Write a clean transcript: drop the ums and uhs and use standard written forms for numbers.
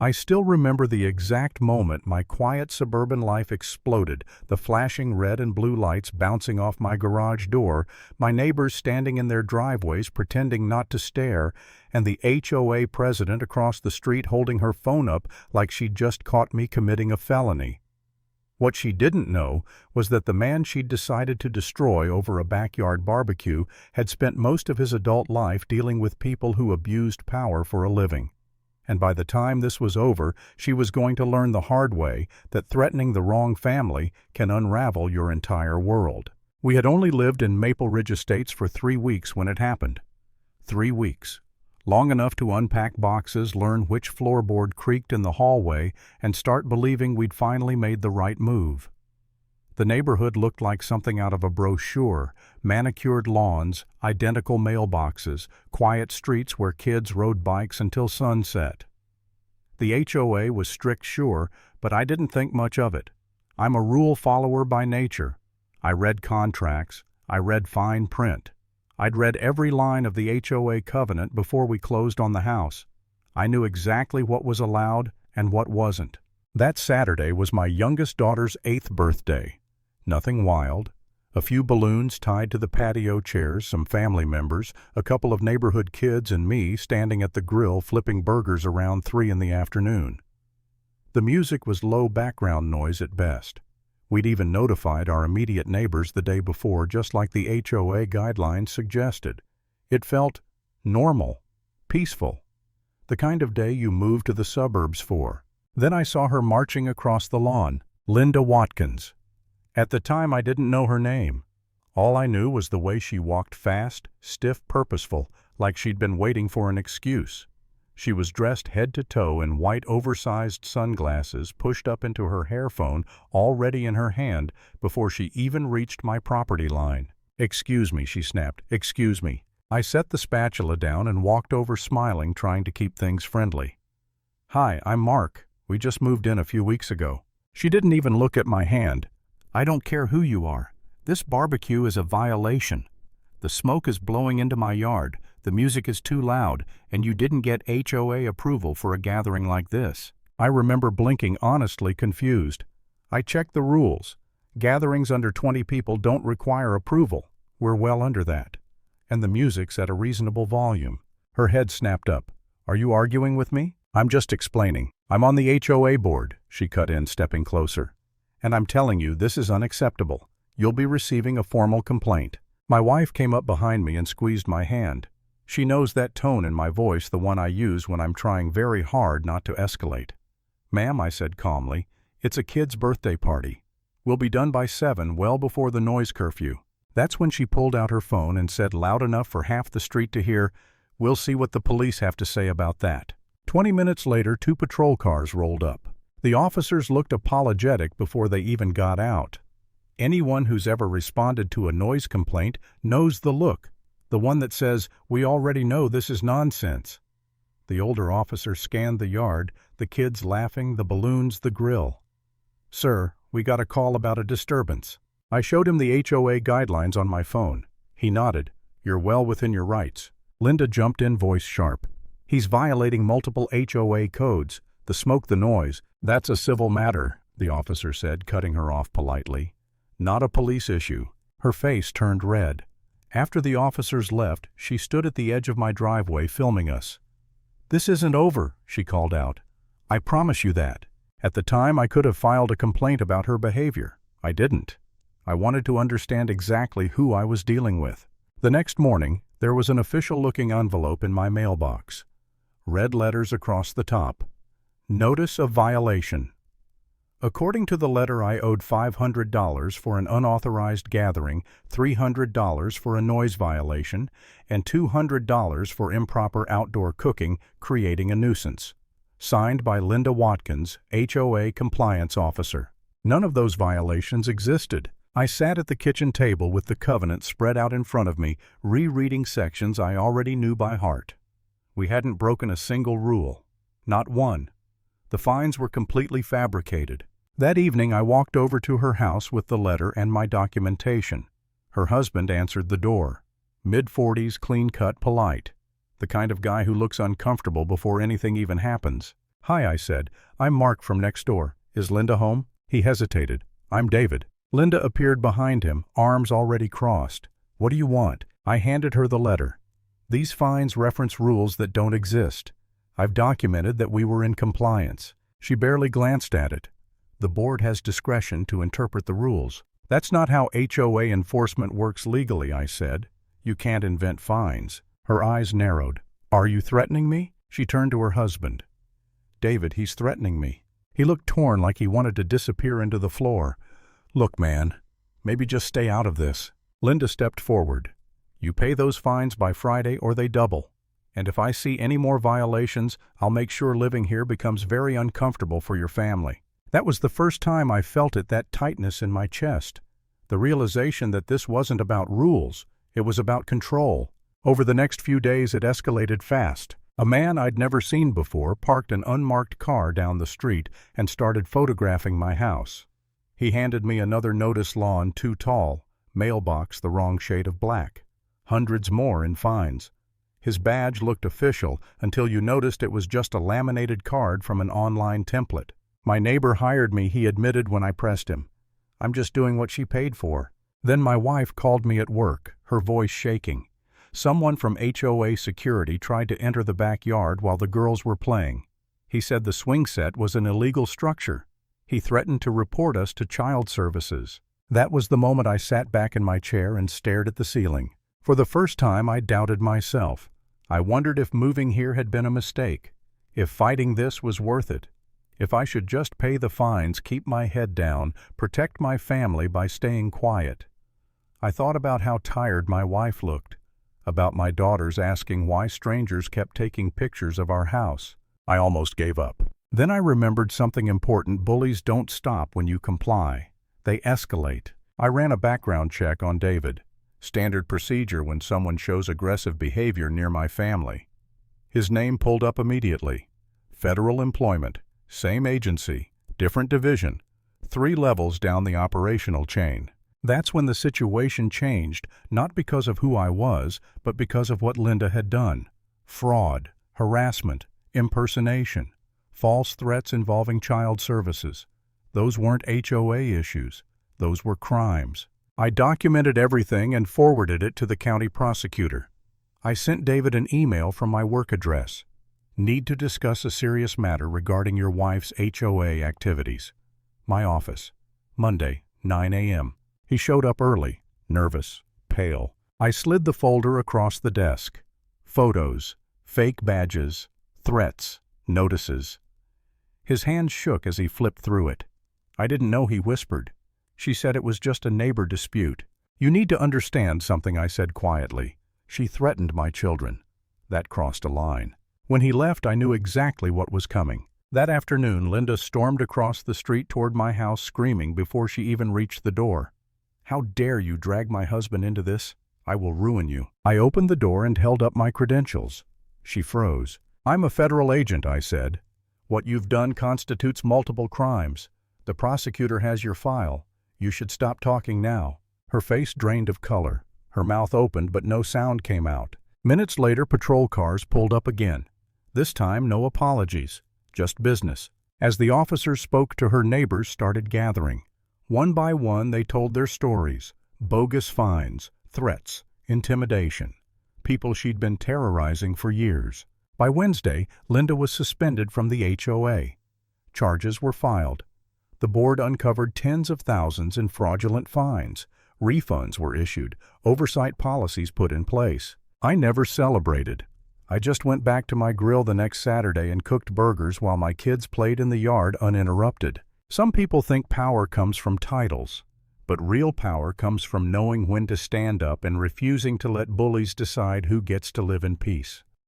I still remember the exact moment my quiet suburban life exploded, the flashing red and blue lights bouncing off my garage door, my neighbors standing in their driveways pretending not to stare, and the HOA president across the street holding her phone up like she'd just caught me committing a felony. What she didn't know was that the man she'd decided to destroy over a backyard barbecue had spent most of his adult life dealing with people who abused power for a living. And by the time this was over, she was going to learn the hard way that threatening the wrong family can unravel your entire world. We had only lived in Maple Ridge Estates for 3 weeks when it happened. 3 weeks. Long enough to unpack boxes, learn which floorboard creaked in the hallway, and start believing we'd finally made the right move. The neighborhood looked like something out of a brochure: manicured lawns, identical mailboxes, quiet streets where kids rode bikes until sunset. The HOA was strict, sure, but I didn't think much of it. I'm a rule follower by nature. I read contracts. I read fine print. I'd read every line of the HOA covenant before we closed on the house. I knew exactly what was allowed and what wasn't. That Saturday was my youngest daughter's 8th birthday. Nothing wild. A few balloons tied to the patio chairs, some family members, a couple of neighborhood kids, and me standing at the grill flipping burgers around 3 in the afternoon. The music was low background noise at best. We'd even notified our immediate neighbors the day before, just like the HOA guidelines suggested. It felt normal, peaceful, the kind of day you move to the suburbs for. Then I saw her marching across the lawn, Linda Watkins. At the time, I didn't know her name. All I knew was the way she walked, fast, stiff, purposeful, like she'd been waiting for an excuse. She was dressed head to toe in white oversized sunglasses pushed up into her hairphone, already in her hand, before she even reached my property line. "Excuse me," she snapped. "Excuse me." I set the spatula down and walked over, smiling, trying to keep things friendly. "Hi, I'm Mark. We just moved in a few weeks ago." She didn't even look at my hand. "I don't care who you are. This barbecue is a violation. The smoke is blowing into my yard, the music is too loud, and you didn't get HOA approval for a gathering like this." I remember blinking, honestly confused. I checked the rules. Gatherings under 20 people don't require approval. We're well under that. And the music's at a reasonable volume. Her head snapped up. "Are you arguing with me?" "I'm just explaining. I'm on the HOA board," she cut in, stepping closer. "And I'm telling you, this is unacceptable. You'll be receiving a formal complaint." My wife came up behind me and squeezed my hand. She knows that tone in my voice, the one I use when I'm trying very hard not to escalate. "Ma'am," I said calmly, "it's a kid's birthday party. We'll be done by 7, well before the noise curfew." That's when she pulled out her phone and said loud enough for half the street to hear, "We'll see what the police have to say about that." 20 minutes later, 2 patrol cars rolled up. The officers looked apologetic before they even got out. Anyone who's ever responded to a noise complaint knows the look, the one that says, "We already know this is nonsense." The older officer scanned the yard, the kids laughing, the balloons, the grill. "Sir, we got a call about a disturbance." I showed him the HOA guidelines on my phone. He nodded. "You're well within your rights." Linda jumped in, voice sharp. "He's violating multiple HOA codes. The smoke, the noise, that's a civil matter," the officer said, cutting her off politely. "Not a police issue." Her face turned red. After the officers left, she stood at the edge of my driveway filming us. "This isn't over," she called out. "I promise you that." At the time, I could have filed a complaint about her behavior. I didn't. I wanted to understand exactly who I was dealing with. The next morning, there was an official-looking envelope in my mailbox. Red letters across the top. Notice of violation. According to the letter, I owed $500 for an unauthorized gathering, $300 for a noise violation, and $200 for improper outdoor cooking, creating a nuisance. Signed by Linda Watkins, HOA Compliance Officer. None of those violations existed. I sat at the kitchen table with the covenant spread out in front of me, rereading sections I already knew by heart. We hadn't broken a single rule. Not one. The fines were completely fabricated. That evening, I walked over to her house with the letter and my documentation. Her husband answered the door. Mid-40s, clean-cut, polite. The kind of guy who looks uncomfortable before anything even happens. "Hi," I said. "I'm Mark from next door. Is Linda home?" He hesitated. "I'm David." Linda appeared behind him, arms already crossed. "What do you want?" I handed her the letter. "These fines reference rules that don't exist. I've documented that we were in compliance." She barely glanced at it. "The board has discretion to interpret the rules." "That's not how HOA enforcement works legally," I said. "You can't invent fines." Her eyes narrowed. "Are you threatening me?" She turned to her husband. "David, he's threatening me." He looked torn, like he wanted to disappear into the floor. "Look, man, maybe just stay out of this." Linda stepped forward. "You pay those fines by Friday or they double. And if I see any more violations, I'll make sure living here becomes very uncomfortable for your family." That was the first time I felt that tightness in my chest. The realization that this wasn't about rules, it was about control. Over the next few days it escalated fast. A man I'd never seen before parked an unmarked car down the street and started photographing my house. He handed me another notice: lawn too tall, mailbox the wrong shade of black. Hundreds more in fines. His badge looked official until you noticed it was just a laminated card from an online template. "My neighbor hired me," he admitted when I pressed him. "I'm just doing what she paid for." Then my wife called me at work, her voice shaking. Someone from HOA security tried to enter the backyard while the girls were playing. He said the swing set was an illegal structure. He threatened to report us to child services. That was the moment I sat back in my chair and stared at the ceiling. For the first time I doubted myself. I wondered if moving here had been a mistake, if fighting this was worth it, if I should just pay the fines, keep my head down, protect my family by staying quiet. I thought about how tired my wife looked, about my daughters asking why strangers kept taking pictures of our house. I almost gave up. Then I remembered something important: bullies don't stop when you comply. They escalate. I ran a background check on David. Standard procedure when someone shows aggressive behavior near my family. His name pulled up immediately. Federal employment, same agency, different division, 3 levels down the operational chain. That's when the situation changed, not because of who I was, but because of what Linda had done. Fraud, harassment, impersonation, false threats involving child services. Those weren't HOA issues. Those were crimes. I documented everything and forwarded it to the county prosecutor. I sent David an email from my work address. "Need to discuss a serious matter regarding your wife's HOA activities. My office. Monday, 9 a.m. He showed up early, nervous, pale. I slid the folder across the desk. Photos, fake badges, threats, notices. His hand shook as he flipped through it. I didn't know he whispered. She said it was just a neighbor dispute. "You need to understand something," I said quietly. "She threatened my children." That crossed a line. When he left, I knew exactly what was coming. That afternoon, Linda stormed across the street toward my house, screaming before she even reached the door. "How dare you drag my husband into this? I will ruin you." I opened the door and held up my credentials. She froze. "I'm a federal agent," I said. "What you've done constitutes multiple crimes. The prosecutor has your file. You should stop talking now." Her face drained of color. Her mouth opened, but no sound came out. Minutes later, patrol cars pulled up again. This time, no apologies, just business. As the officers spoke to her, neighbors started gathering. One by one, they told their stories: bogus fines, threats, intimidation, people she'd been terrorizing for years. By Wednesday, Linda was suspended from the HOA. Charges were filed. The board uncovered tens of thousands in fraudulent fines. Refunds were issued. Oversight policies put in place. I never celebrated. I just went back to my grill the next Saturday and cooked burgers while my kids played in the yard uninterrupted. Some people think power comes from titles, but real power comes from knowing when to stand up and refusing to let bullies decide who gets to live in peace.